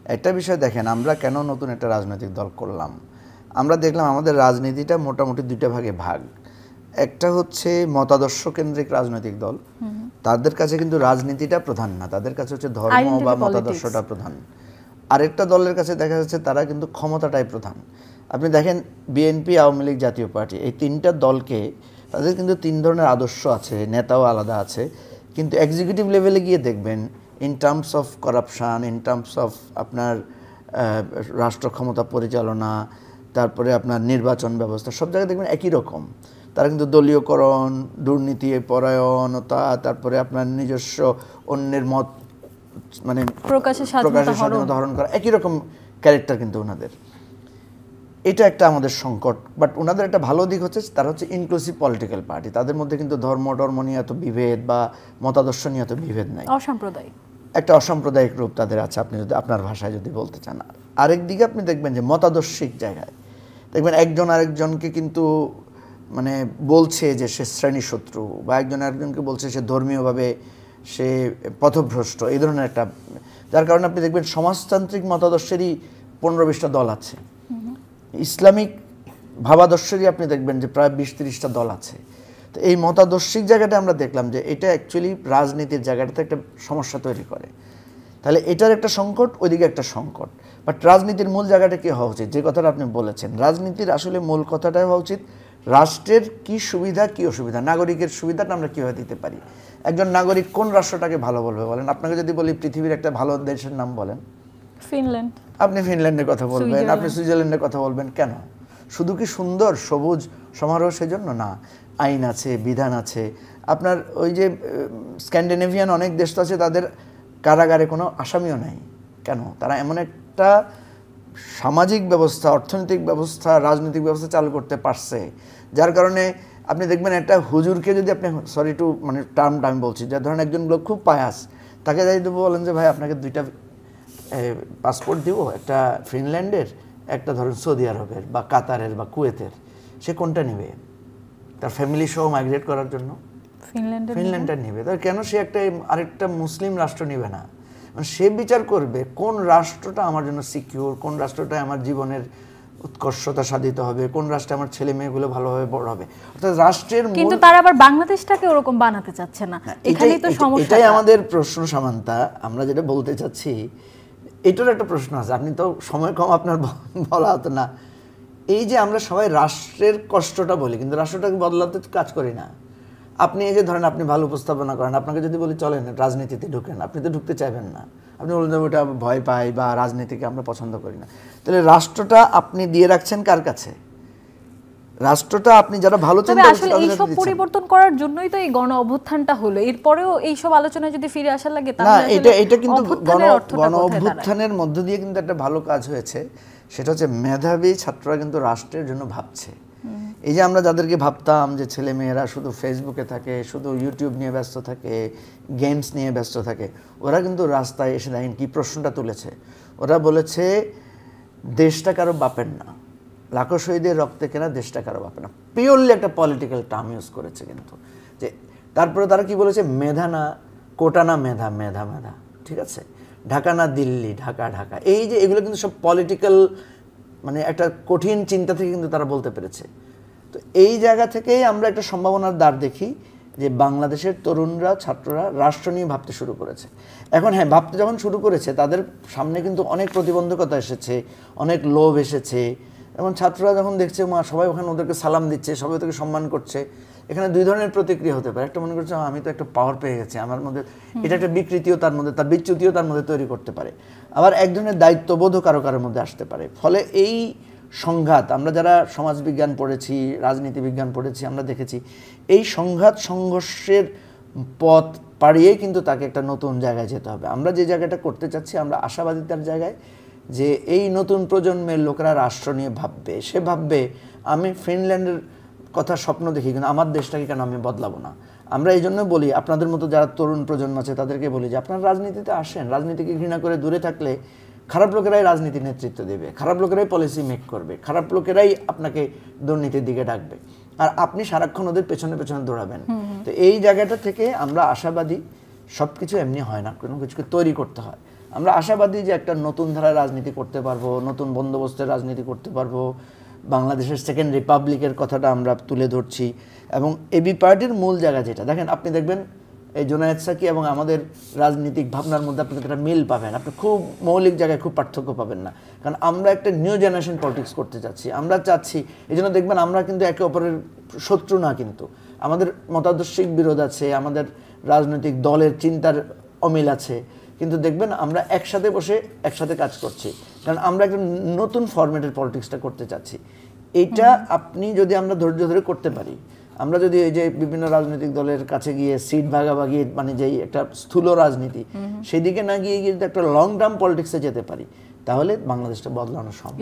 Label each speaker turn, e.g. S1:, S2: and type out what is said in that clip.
S1: একটা বিষয় দেখেন, আমরা কেন নতুন একটা রাজনৈতিক দল করলাম, আমরা দেখলাম আমাদের রাজনীতিটা মোটামুটি দুইটা ভাগে ভাগ। একটা হচ্ছে মতাদর্শ কেন্দ্রিক রাজনৈতিক দল, তাদের কাছে কিন্তু রাজনীতিটা প্রধান না, তাদের কাছে হচ্ছে ধর্ম বা মতাদর্শটা প্রধান। আরেকটা দলের কাছে দেখা যাচ্ছে তারা কিন্তু ক্ষমতাটাই প্রধান। আপনি দেখেন বিএনপি, আওয়ামী লীগ, জাতীয় পার্টি, এই তিনটা দলকে তাদের কিন্তু তিন ধরনের আদর্শ আছে, নেতাও আলাদা আছে, কিন্তু এক্সিকিউটিভ লেভেলে গিয়ে দেখবেন in terms of corruption, in terms of আপনার রাষ্ট্র ক্ষমতা পরিচালনা, তারপরে আপনার নির্বাচন ব্যবস্থা, সব জায়গায় দেখবেন একই রকম। তারা কিন্তু দলীয়করণ, দুর্নীতি পরায়ণতা, তারপরে আপনার নিজস্ব অন্যের মত মানে প্রকাশের স্বাধীনতা হরণ করা, একই রকম ক্যারেক্টার কিন্তু ওনাদের। এটা একটা আমাদের সংকট। বাট ওনাদের একটা ভালো দিক হচ্ছে তারা হচ্ছে ইনক্লুসিভ পলিটিক্যাল পার্টি, তাদের মধ্যে কিন্তু ধর্ম নিয়ে এত বিভেদ বা মতাদর্শ নিয়ে এত বিভেদ নাই,
S2: অসাম্প্রদায়িক
S1: একটা অসাম্প্রদায়িক রূপ তাদের আছে, আপনি যদি আপনার ভাষায় যদি বলতে চান। আরেক দিকে আপনি দেখবেন যে মতাদর্শিক জায়গায় দেখবেন একজন আরেকজনকে কিন্তু মানে বলছে যে সে শ্রেণী শত্রু, বা একজন আরেকজনকে বলছে সে ধর্মীয়ভাবে সে পথভ্রষ্ট, এই ধরনের একটা, যার কারণে আপনি দেখবেন সমাজতান্ত্রিক মতাদর্শেরই 15-20টা দল আছে, ইসলামিক ভাবাদর্শেরই আপনি দেখবেন যে প্রায় 20-30টা দল আছে। তো এই মতাদর্শিক জায়গাটা আমরা দেখলাম যে এটা অ্যাকচুয়ালি রাজনীতির জায়গাটাতে একটা সমস্যা তৈরি করে। তাহলে এটার একটা সংকট, ওইদিকে একটা সংকট। বাট রাজনীতির মূল জায়গাটা কী হওয়া উচিত, যে কথাটা আপনি বলেছেন, রাজনীতির আসলে মূল কথাটাই হওয়া উচিত রাষ্ট্রের কি সুবিধা কি অসুবিধা, নাগরিকের সুবিধাটা আমরা কীভাবে দিতে পারি। একজন নাগরিক কোন রাষ্ট্রটাকে ভালো বলবে বলেন? আপনাকে যদি বলি পৃথিবীর একটা ভালো দেশের নাম বলেন,
S2: ফিনল্যান্ড,
S1: আপনি ফিনল্যান্ডের কথা বলবেন, আপনি সুইজারল্যান্ডের কথা বলবেন। কেন? শুধু কি সুন্দর সবুজ সমারোহ সেজন্য না, আইন আছে, বিধান আছে। আপনার ওই যে স্ক্যান্ডিনেভিয়ান অনেক দেশ তো আছে, তাদের কারাগারে কোনো আসামিও নাই। কেন? তারা এমন একটা সামাজিক ব্যবস্থা, অর্থনৈতিক ব্যবস্থা, রাজনৈতিক ব্যবস্থা চালু করতে পারছে, যার কারণে আপনি দেখবেন একটা হুজুরকে যদি আপনি, সরি টু মানে টার্মটা আমি বলছি, যার ধরেন একজন লোক খুব পায়াস, তাকে যাই বলেন যে ভাই আপনাকে 2টা পাসপোর্ট দিব, একটা ফিনল্যান্ডের, একটা ধরুন সৌদি আরবের বা কাতারের বা কুয়েতের, সে কোনটা নেবে? তার ফ্যামিলি সহ মাইগ্রেট করার জন্য ফিনল্যান্ডটা নেবে। তার কেন সে একটা আরেকটা মুসলিম রাষ্ট্র নেবে না? মানে সে বিচার করবে কোন রাষ্ট্রটা আমার জন্য সিকিউর, কোন রাষ্ট্রটা আমার জীবনের উৎকর্ষতা সাধিত হবে, কোন রাষ্ট্রে আমার ছেলে মেয়েগুলো ভালোভাবে বড় হবে। অর্থাৎ রাষ্ট্রের,
S2: কিন্তু তারা আবার বাংলাদেশটাকে ওরকম বানাতে চাচ্ছে না, এখানেই তো সমস্যা।
S1: এটাই আমাদের প্রশ্ন সামান্তা, আমরা যেটা বলতে চাচ্ছি এটার একটা প্রশ্ন আছে, আপনি তো সময় কম, আপনার বলা হতো না। এই যে আমরা সবাই রাষ্ট্রের কষ্টটা বলি, কিন্তু রাষ্ট্রটাকে বদলাতে কাজ করি না। আপনি এই যে ধরেন আপনি ভালো উপস্থাপনা করেন, আপনাকে যদি বলি চলেন রাজনীতিতে ঢুকেন, আপনি তো ঢুকতে চাইবেন না, আপনি বলেন যে ওটা ভয় পাই বা রাজনীতিকে আমরা পছন্দ করি না। তাহলে রাষ্ট্রটা আপনি দিয়ে রাখছেন কার কাছে? রাষ্ট্রটা আপনি যারা ভালো চিন্তা করছেন,
S2: আসলে এই সব পরিবর্তন করার জন্যই তো এই গণ অভ্যুত্থানটা হলো। এরপরেও এই সব আলোচনা যদি ফিরে আসা লাগে,
S1: তাহলে এটা কিন্তু গণ অভ্যুত্থানের মধ্য দিয়ে কিন্তু একটা ভালো কাজ হয়েছে, সেটা হচ্ছে মেধাবী ছাত্ররা কিন্তু রাষ্ট্রের জন্য ভাবছে। এই যে আমরা যাদেরকে ভাবতাম যে ছেলে মেয়েরা শুধু ফেসবুকে থাকে, শুধু ইউটিউব নিয়ে ব্যস্ত থাকে, গেমস নিয়ে ব্যস্ত থাকে, ওরা কিন্তু রাস্তায় এসে দেখেন কি প্রশ্নটা তুলেছে। ওরা বলেছে দেশটা কারো বাপের না, লাখো শহীদের রক্তে কেনা দেশটা কারো বাপের না। পিওরলি একটা পলিটিক্যাল টার্ম ইউজ করেছে কিন্তু। যে তারপরে তারা কি বলেছে, মেধা না কোটা না মেধা, মেধা মেধা, ঠিক আছে, ঢাকা না দিল্লি, ঢাকা ঢাকা। এই যে এগুলো কিন্তু সব পলিটিক্যাল মানে একটা কঠিন চিন্তা থেকে কিন্তু তারা বলতে পেরেছে। তো এই জায়গা থেকেই আমরা একটা সম্ভাবনার দ্বার দেখি যে বাংলাদেশের তরুণরা, ছাত্ররা রাষ্ট্র নিয়ে ভাবতে শুরু করেছে। এখন হ্যাঁ, ভাবতে যখন শুরু করেছে তাদের সামনে কিন্তু অনেক প্রতিবন্ধকতা এসেছে, অনেক লোভ এসেছে। এবং ছাত্ররা যখন দেখছে সবাই ওখানে ওদেরকে সালাম দিচ্ছে, সবাই ওদেরকে সম্মান করছে, এখানে দুই ধরনের প্রতিক্রিয়া হতে পারে। একটা মনে করছে আমি তো একটা পাওয়ার পেয়ে গেছি, আমার মধ্যে এটা একটা বিকৃতিও তার মধ্যে, তার বিচ্যুতিও তার মধ্যে তৈরি করতে পারে। আবার এক ধরনের দায়িত্ববোধও কারো কারোর মধ্যে আসতে পারে। ফলে এই সংঘাত, আমরা যারা সমাজবিজ্ঞান পড়েছি, রাজনীতি বিজ্ঞান পড়েছি, আমরা দেখেছি এই সংঘাত সংঘর্ষের পথ পাড়িয়েই কিন্তু তাকে একটা নতুন জায়গায় যেতে হবে। আমরা যে জায়গাটা করতে চাচ্ছি, আমরা আশাবাদিতার জায়গায়, যে এই নতুন প্রজন্মের লোকেরা রাষ্ট্র নিয়ে ভাববে। সে ভাববে আমি ফিনল্যান্ডের কথা স্বপ্ন দেখি, কিন্তু আমার দেশটাকে কেন আমি বদলাবো না। আমরা এই জন্য বলি, আপনাদের মতো যারা তরুণ প্রজন্ম আছে তাদেরকে বলি যে আপনারা রাজনীতিতে আসেন। রাজনীতিকে ঘৃণা করে দূরে থাকলে খারাপ লোকেরাই রাজনীতির নেতৃত্ব দেবে, খারাপ লোকেরাই পলিসি মেক করবে, খারাপ লোকেরাই আপনাকে দুর্নীতির দিকে ডাকবে, আর আপনি সারাক্ষণ ওদের পেছনে পেছনে দৌড়াবেন। তো এই জায়গাটা থেকে আমরা আশাবাদী। সব কিছু এমনি হয় না, কোনো কিছুকে তৈরি করতে হয়। আমরা আশাবাদী যে একটা নতুন ধারার রাজনীতি করতে পারবো, নতুন বন্দোবস্তের রাজনীতি করতে পারবো, বাংলাদেশের সেকেন্ড রিপাবলিকের কথাটা আমরা তুলে ধরছি। এবং এবি পার্টির মূল জায়গা যেটা দেখেন, আপনি দেখবেন এই জুনায়েদ সাকি এবং আমাদের রাজনীতিক ভাবনার মধ্যে আপনি একটা মিল পাবেন, আপনি খুব মৌলিক জায়গায় খুব পার্থক্য পাবেন না। কারণ আমরা একটা নিউ জেনারেশন পলিটিক্স করতে চাচ্ছি, আমরা চাচ্ছি, এই জন্য দেখবেন আমরা কিন্তু একে অপরের শত্রু না, কিন্তু আমাদের মতাদর্শিক বিরোধ আছে, আমাদের রাজনৈতিক দলের চিন্তার অমিল আছে, কিন্তু দেখবেন আমরা একসাথে বসে একসাথে কাজ করছি, কারণ আমরা একটা নতুন ফরম্যাটের পলিটিক্সটা করতে চাচ্ছি। এইটা আপনি যদি আমরা ধৈর্য ধরে করতে পারি, আমরা যদি এই যে বিভিন্ন রাজনৈতিক দলের কাছে গিয়ে সিট ভাগাভাগি মানে যেই একটা স্থূল রাজনীতি সেদিকে না গিয়ে যদি একটা লং টার্ম পলিটিক্সে যেতে পারি, তাহলে বাংলাদেশটা বদলানো সম্ভব।